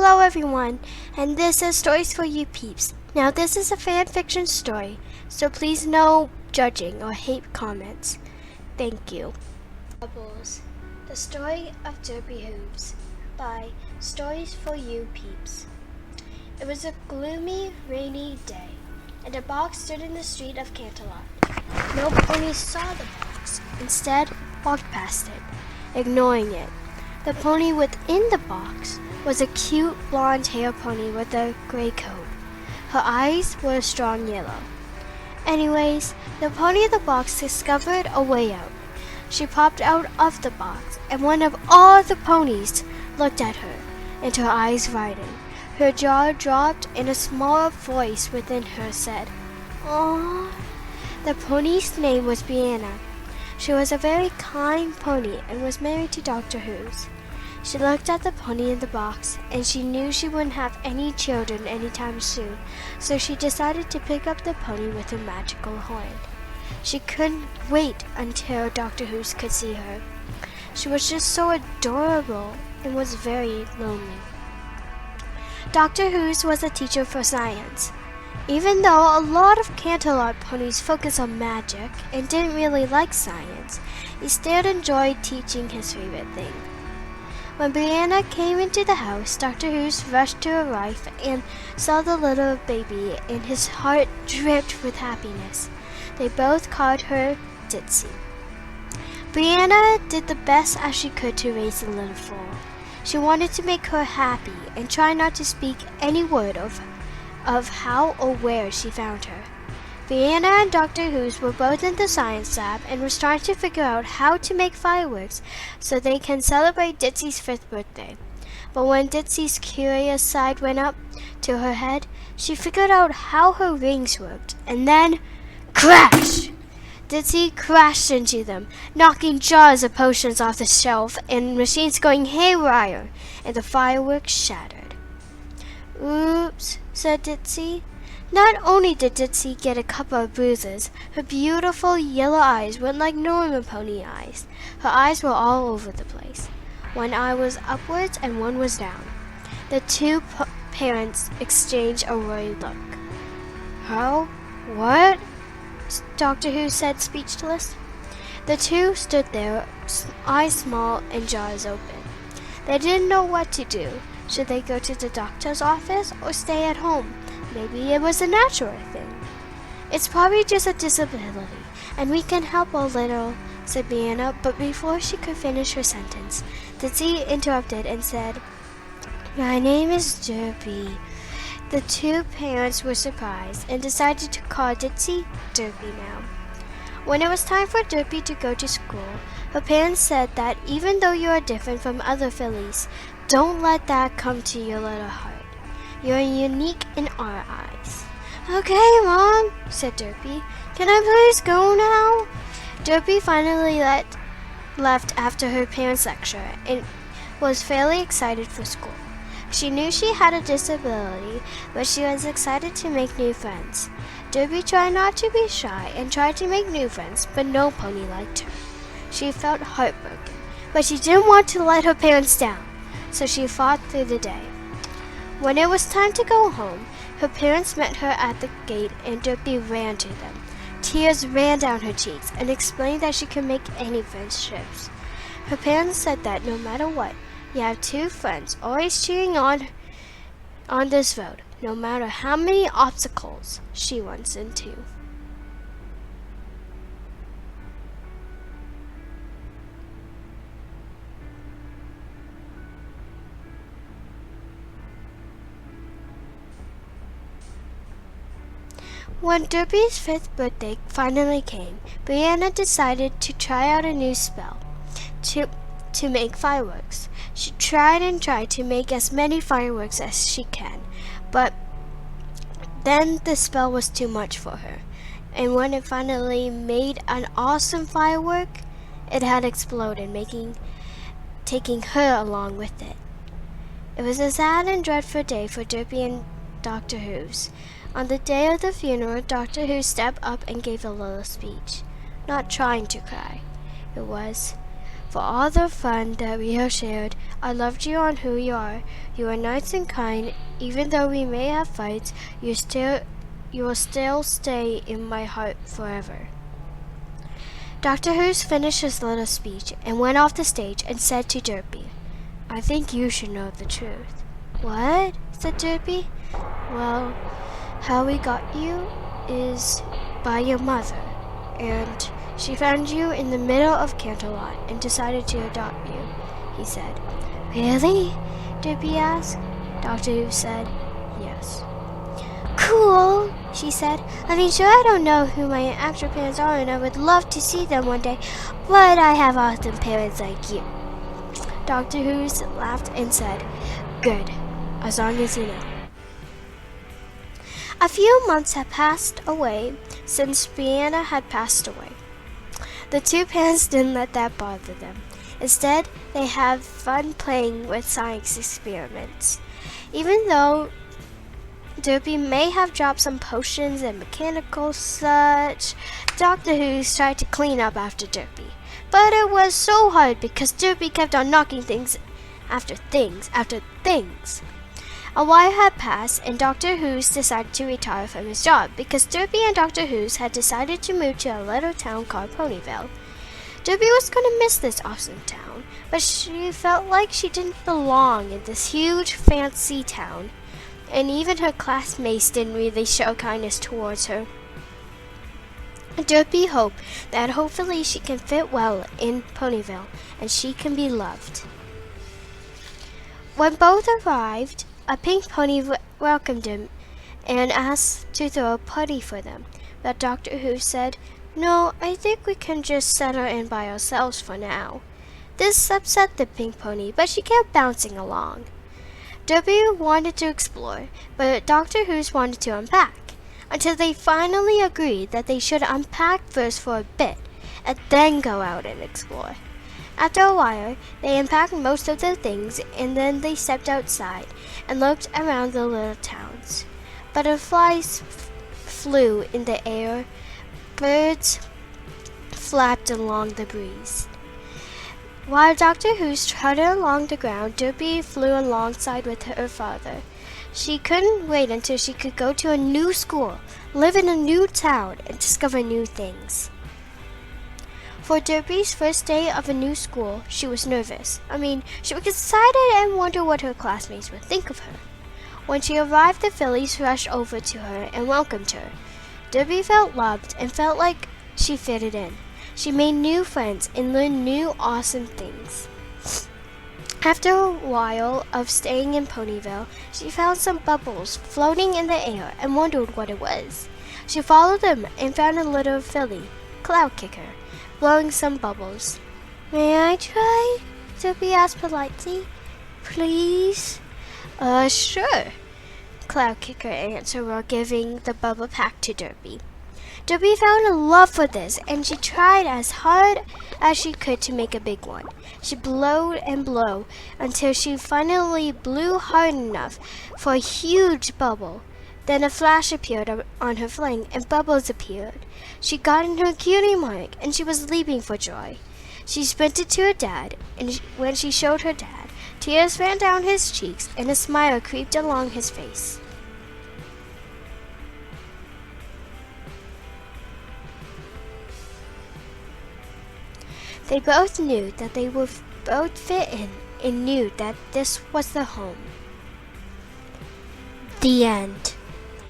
Hello everyone, and this is Stories for You Peeps. Now this is a fan fiction story, so please no judging or hate comments. Thank you. Bubbles, the story of Derpy Hooves by Stories for You Peeps. It was a gloomy, rainy day, and a box stood in the street of Canterlot. No ponies saw the box, instead walked past it, ignoring it. The pony within the box was a cute blonde hair pony with a gray coat. Her eyes were a strong yellow. Anyways, the pony in the box discovered a way out. She popped out of the box, and one of all the ponies looked at her, and her eyes widened. Her jaw dropped, and a small voice within her said, "Aww." The pony's name was Brianna. She was a very kind pony and was married to Dr. Hooves. She looked at the pony in the box, and she knew she wouldn't have any children anytime soon, so she decided to pick up the pony with her magical horn. She couldn't wait until Dr. Hooves could see her. She was just so adorable and was very lonely. Dr. Hooves was a teacher for science. Even though a lot of Canterlot ponies focus on magic and didn't really like science, he still enjoyed teaching his favorite thing. When Brianna came into the house, Dr. Hooves rushed to her wife and saw the little baby, and his heart dripped with happiness. They both called her Ditsy. Brianna did the best as she could to raise the little foal. She wanted to make her happy and try not to speak any word of how or where she found her. Brianna and Dr. Hooves were both in the science lab and were trying to figure out how to make fireworks so they can celebrate Ditsy's 5th birthday. But when Ditsy's curious side went up to her head, she figured out how her rings worked, and then crash! Ditsy crashed into them, knocking jars of potions off the shelf and machines going haywire, and the fireworks shattered. "Oops," said Ditsy. Not only did Ditsy get a couple of bruises, her beautiful yellow eyes went like normal pony eyes. Her eyes were all over the place. One eye was upwards and one was down. The two parents exchanged a worried look. "How? What?" Dr. Who said, speechless. The two stood there, eyes small and jaws open. They didn't know what to do. Should they go to the doctor's office or stay at home? Maybe it was a natural thing. "It's probably just a disability, and we can help a little," said Brianna, but before she could finish her sentence, Ditsy interrupted and said, "My name is Derpy." The two parents were surprised and decided to call Ditsy Derpy now. When it was time for Derpy to go to school, her parents said that even though you are different from other fillies, don't let that come to your little heart. You're unique in our eyes. "Okay, Mom," said Derpy. "Can I please go now?" Derpy finally left after her parents' lecture and was fairly excited for school. She knew she had a disability, but she was excited to make new friends. Derpy tried not to be shy and tried to make new friends, but no pony liked her. She felt heartbroken, but she didn't want to let her parents down, so she fought through the day. When it was time to go home, her parents met her at the gate and Derpy ran to them. Tears ran down her cheeks and explained that she could make any friendships. Her parents said that no matter what, you have two friends always cheering on this road, no matter how many obstacles she runs into. When Derpy's 5th birthday finally came, Brianna decided to try out a new spell to make fireworks. She tried and tried to make as many fireworks as she can, but then the spell was too much for her, and when it finally made an awesome firework, it had exploded, taking her along with it. It was a sad and dreadful day for Derpy and Dr. Hooves. On the day of the funeral, Dr. Who stepped up and gave a little speech, not trying to cry. It was, for all the fun that we have shared. I loved you on who you are. You are nice and kind. Even though we may have fights, you will still stay in my heart forever. Dr. Hooves finished his little speech and went off the stage and said to Derpy, I think you should know the truth. What? Said Derpy. Well, how we got you is by your mother, and she found you in the middle of Canterlot and decided to adopt you, he said. Really? Derpy asked. Dr. Hooves said, yes. Cool, she said. I mean, sure, I don't know who my actual parents are, and I would love to see them one day, but I have awesome parents like you. Dr. Hooves laughed and said, good, as long as you know. A few months had passed away since Brianna had passed away. The two parents didn't let that bother them. Instead, they had fun playing with science experiments. Even though Derpy may have dropped some potions and mechanical such, Dr. Hooves tried to clean up after Derpy. But it was so hard because Derpy kept on knocking things after things after things. A while had passed and Dr. Hooves decided to retire from his job because Derpy and Dr. Hooves had decided to move to a little town called Ponyville. Derpy was going to miss this awesome town, but she felt like she didn't belong in this huge fancy town, and even her classmates didn't really show kindness towards her. Derpy hoped that hopefully she can fit well in Ponyville and she can be loved. When both arrived, a pink pony welcomed them and asked to throw a party for them, but Dr. Who said, no, I think we can just settle in by ourselves for now. This upset the pink pony, but she kept bouncing along. Derpy wanted to explore, but Dr. Hooves wanted to unpack, until they finally agreed that they should unpack first for a bit, and then go out and explore. After a while, they unpacked most of their things, and then they stepped outside and looked around the little towns. Butterflies flew in the air, birds flapped along the breeze. While Dr. Hooves trotted along the ground, Derpy flew alongside with her father. She couldn't wait until she could go to a new school, live in a new town, and discover new things. For Derpy's first day of a new school, she was nervous. She was excited and wondered what her classmates would think of her. When she arrived, the fillies rushed over to her and welcomed her. Derpy felt loved and felt like she fitted in. She made new friends and learned new awesome things. After a while of staying in Ponyville, she found some bubbles floating in the air and wondered what it was. She followed them and found a little filly, Cloud Kicker, blowing some bubbles. May I try? Derpy asked politely. Please? Sure, Cloud Kicker answered while giving the bubble pack to Derpy. Derpy found a love for this, and she tried as hard as she could to make a big one. She blowed and blew until she finally blew hard enough for a huge bubble. Then a flash appeared on her flank, and bubbles appeared. She got in her cutie mark, and she was leaping for joy. She sprinted to her dad, and when she showed her dad, tears ran down his cheeks, and a smile creeped along his face. They both knew that they would both fit in and knew that this was the home. The end.